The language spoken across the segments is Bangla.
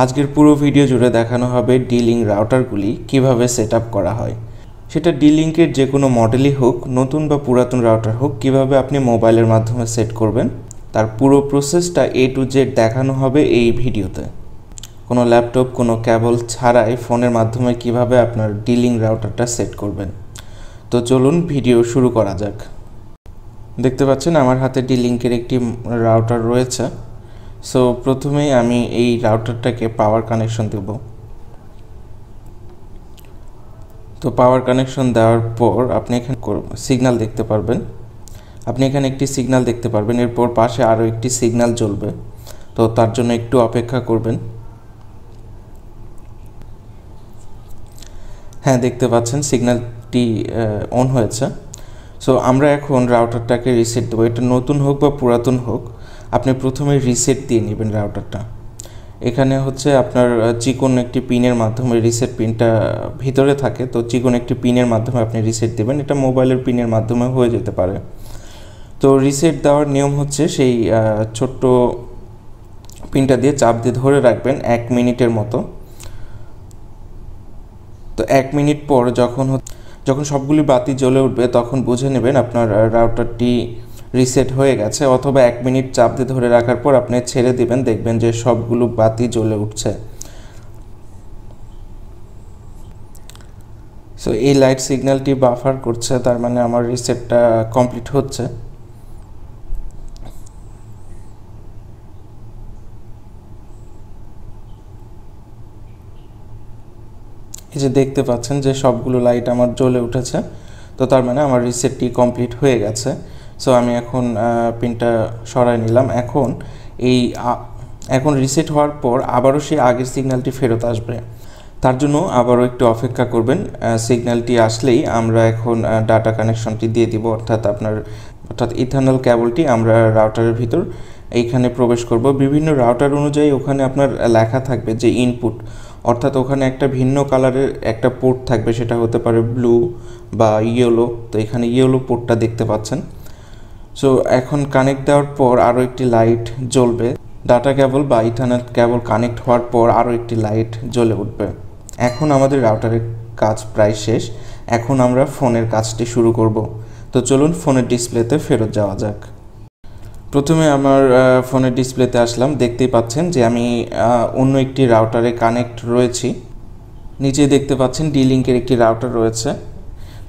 আজকের পুরো ভিডিও জুড়ে দেখানো হবে ডিলিং রাউটারগুলি কিভাবে সেটআপ করা হয়। সেটা ডিলিংকের যে কোনো মডেলই হোক, নতুন বা পুরাতন রাউটার হোক, কিভাবে আপনি মোবাইলের মাধ্যমে সেট করবেন তার পুরো প্রসেসটা A to Z দেখানো হবে এই ভিডিওতে। কোনো ল্যাপটপ, কোনো কেবল ছাড়াই ফোনের মাধ্যমে কিভাবে আপনার ডিলিং রাউটারটা সেট করবেন। তো চলুন ভিডিও শুরু করা যাক। দেখতে পাচ্ছেন আমার হাতে ডিলিংকের একটি রাউটার রয়েছে। সো প্রথমেই আমি এই রাউটারটাকে পাওয়ার কানেকশন দেব। তো পাওয়ার কানেকশন দেওয়ার পর আপনি এখানে সিগন্যাল দেখতে পারবেন। আপনি এখানে একটি সিগন্যাল দেখতে পারবেন, এরপর পাশে আরও একটি সিগন্যাল জ্বলবে। তো তার জন্য একটু অপেক্ষা করবেন। হ্যাঁ, দেখতে পাচ্ছেন সিগন্যালটি অন হয়েছে। সো আমরা এখন রাউটারটাকে রিসেট দেবো। এটা নতুন হোক বা পুরাতন হোক, আপনি প্রথমে রিসেট দিয়ে নেবেন রাউটারটা। এখানে হচ্ছে আপনার চিকন একটি পিনের মাধ্যমে রিসেট পিনটা ভিতরে থাকে, তো চিকন একটি পিনের মাধ্যমে আপনি রিসেট দেবেন। এটা মোবাইলের পিনের মাধ্যমে হয়ে যেতে পারে। তো রিসেট দেওয়ার নিয়ম হচ্ছে সেই ছোট্ট পিনটা দিয়ে চাপ দিয়ে ধরে রাখবেন 1 মিনিটের মতো। তো 1 মিনিট পর যখন সবগুলি বাতি জ্বলে উঠবে তখন বুঝে নেবেন আপনার রাউটারটি রিসেট হয়ে গেছে, অথবা 1 মিনিট চাপ দিয়ে ধরে রাখার পর আপনি ছেড়ে দিবেন, দেখবেন যে সবগুলো বাতি জ্বলে উঠছে। সো এই লাইট সিগন্যালটি বাফার করছে, তার মানে আমার রিসেটটা কমপ্লিট হচ্ছে। এই যে দেখতে পাচ্ছেন যে সবগুলো লাইট আমার জ্বলে উঠেছে, তো তার মানে আমার রিসেটটি কমপ্লিট হয়ে গেছে। সো আমি এখন পিনটা সরাই নিলাম। এখন রিসেট হওয়ার পর আবারও সেই আগের সিগন্যালটি ফেরত আসবে। তার জন্য আবারও একটু অপেক্ষা করবেন। সিগন্যালটি আসলেই আমরা এখন ডাটা কানেকশনটি দিয়ে দিব, অর্থাৎ ইথারনেট কেবলটি আমরা রাউটারের ভিতর এইখানে প্রবেশ করব। বিভিন্ন রাউটার অনুযায়ী ওখানে আপনার লেখা থাকবে যে ইনপুট, অর্থাৎ ওখানে একটা ভিন্ন কালারের একটা পোর্ট থাকবে, সেটা হতে পারে ব্লু বা ইয়েলো। তো এখানে ইয়েলো পোর্টটা দেখতে পাচ্ছেন। সো এখন কানেক্ট দেওয়ার পর আরও একটি লাইট জ্বলবে। ডাটা কেবল বা ইথারনেট কেবল কানেক্ট হওয়ার পর আরও একটি লাইট জ্বলে উঠবে। এখন আমাদের রাউটারের কাজ প্রায় শেষ। এখন আমরা ফোনের কাজটি শুরু করব। তো চলুন ফোনের ডিসপ্লেতে ফেরত যাওয়া যাক। প্রথমে আমার ফোনের ডিসপ্লেতে আসলাম। দেখতেই পাচ্ছেন যে আমি অন্য একটি রাউটারে কানেক্ট রয়েছি। নিচে দেখতে পাচ্ছেন ডিলিংকের একটি রাউটার রয়েছে।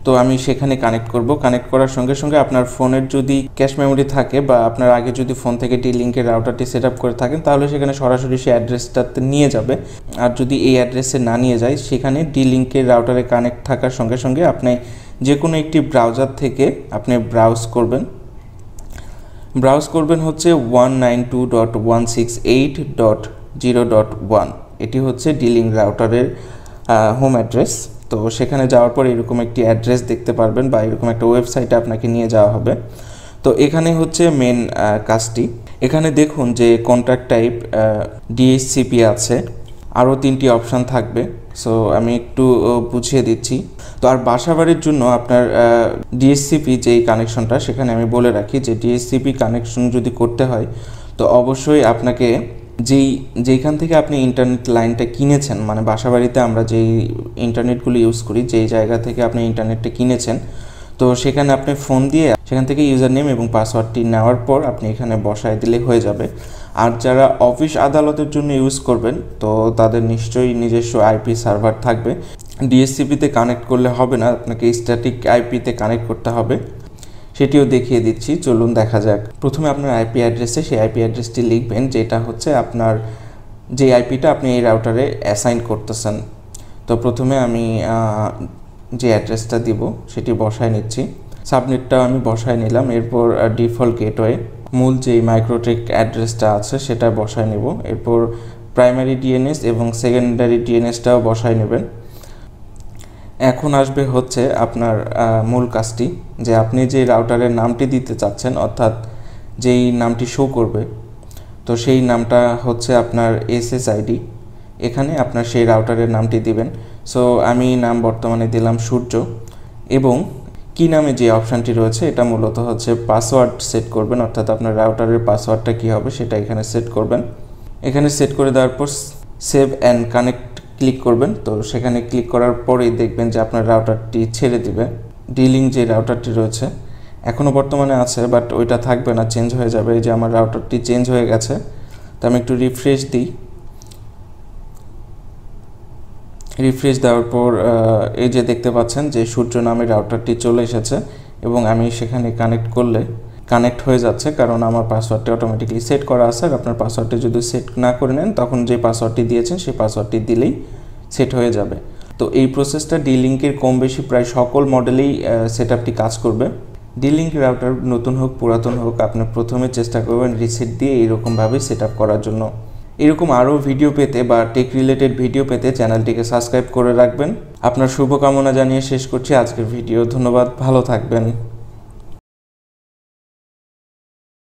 তো আমি সেখানে কানেক্ট করব। কানেক্ট করার সঙ্গে সঙ্গে আপনার ফোনের যদি ক্যাশ মেমোরি থাকে বা আপনার আগে যদি ফোন থেকে ডিলিংকের রাউটারটি সেট আপ করে থাকেন, তাহলে সেখানে সরাসরি সেই অ্যাড্রেসটাতে নিয়ে যাবে। আর যদি এই অ্যাড্রেসে না নিয়ে যায়, সেখানে ডিলিংকের রাউটারে কানেক্ট থাকার সঙ্গে সঙ্গে আপনি যে কোনো একটি ব্রাউজার থেকে আপনি ব্রাউজ করবেন হচ্ছে 192.168.0.1। এটি হচ্ছে ডিলিং রাউটারের হোম অ্যাড্রেস। তো সেখানে যাওয়ার পর এরকম একটি অ্যাড্রেস দেখতে পারবেন বা এরকম একটা ওয়েবসাইটে আপনাকে নিয়ে যাওয়া হবে। তো এখানে হচ্ছে মেন কাজটি। এখানে দেখুন যে কন্ট্রাক্ট টাইপ ডিএইচসিপি আছে, আরও 3টি অপশান থাকবে। সো আমি একটু বুঝিয়ে দিচ্ছি। তো আর বাসাবাড়ির জন্য আপনার ডিএসসিপি যেই কানেকশনটা, সেখানে আমি বলে রাখি যে ডিএসসিপি কানেকশন যদি করতে হয় তো অবশ্যই আপনাকে যেইখান থেকে আপনি ইন্টারনেট লাইনটা কিনেছেন, মানে বাসাবাড়িতে আমরা যেই ইন্টারনেটগুলো ইউজ করি, যেই জায়গা থেকে আপনি ইন্টারনেটটা কিনেছেন, তো সেখানে আপনি ফোন দিয়ে সেখান থেকে ইউজার নেম এবং পাসওয়ার্ডটি নেওয়ার পর আপনি এখানে বসায় দিলে হয়ে যাবে। আর যারা অফিস আদালতের জন্য ইউজ করবেন, তো তাদের নিশ্চয়ই নিজস্ব আইপি সার্ভার থাকবে। ডিএসসিপিতে কানেক্ট করলে হবে না, আপনাকে স্ট্যাটিক আইপিতে কানেক্ট করতে হবে। সেটিও দেখিয়ে দিচ্ছি, চলুন দেখা যাক। প্রথমে আপনার আইপি অ্যাড্রেসে সেই আইপি অ্যাড্রেসটি লিখবেন, যেটা হচ্ছে আপনার যে আইপিটা আপনি এই রাউটারে অ্যাসাইন করতেছেন। তো প্রথমে আমি যে অ্যাড্রেসটা দিব সেটি বসায় নিচ্ছি। সাবনেটটাও আমি বসায় নিলাম। এরপর ডিফল্ট গেটওয়ে, মূল যেই মাইক্রোটেক অ্যাড্রেসটা আছে সেটা বসায় নেব। এরপর প্রাইমারি ডিএনএস এবং সেকেন্ডারি ডিএনএসটাও বসায় নেবেন। এখন আসবে হচ্ছে আপনার মূল কাজটি, যে আপনি যে রাউটারের নামটি দিতে চাচ্ছেন, অর্থাৎ যেই নামটি শো করবে, তো সেই নামটা হচ্ছে আপনার এসএসআইডি। এখানে আপনার সেই রাউটারের নামটি দিবেন। সো আমি নাম বর্তমানে দিলাম সূর্য, এবং কি নামে যে অপশানটি রয়েছে এটা মূলত হচ্ছে পাসওয়ার্ড সেট করবেন, অর্থাৎ আপনার রাউটারের পাসওয়ার্ডটা কী হবে সেটা এখানে সেট করবেন। এখানে সেট করে দেওয়ার পর সেভ অ্যান্ড কানেক্ট ক্লিক করবেন। তো সেখানে ক্লিক করার পরেই দেখবেন যে আপনার রাউটারটি ছেড়ে দিবে। ডিলিং যে রাউটারটি রয়েছে এখনও বর্তমানে আছে, বাট ওইটা থাকবে না, চেঞ্জ হয়ে যাবে। এই যে আমার রাউটারটি চেঞ্জ হয়ে গেছে। তো আমি একটু রিফ্রেশ দিই। রিফ্রেশ দেওয়ার পর এই যে দেখতে পাচ্ছেন যে সূর্য নামের রাউটারটি চলে এসেছে এবং আমি সেখানে কানেক্ট করলে কানেক্ট হয়ে যাচ্ছে, কারণ আমার পাসওয়ার্ডটি অটোমেটিকলি সেট করা আছে। আর আপনার পাসওয়ার্ডটি যদি সেট না করে নেন তখন যে পাসওয়ার্ডটি দিয়েছেন সেই পাসওয়ার্ডটি দিলেই সেট হয়ে যাবে। তো এই প্রসেসটা ডিলিংকের কম বেশি প্রায় সকল মডেলেই সেটআপটি কাজ করবে। ডিলিংক রাউটার নতুন হোক পুরাতন হোক, আপনি প্রথমে চেষ্টা করবেন রিসেট দিয়ে এইরকমভাবে সেটআপ করার জন্য। এরকম আরও ভিডিও পেতে বা টেক রিলেটেড ভিডিও পেতে চ্যানেলটিকে সাবস্ক্রাইব করে রাখবেন। আপনার শুভকামনা জানিয়ে শেষ করছি আজকের ভিডিও। ধন্যবাদ, ভালো থাকবেন।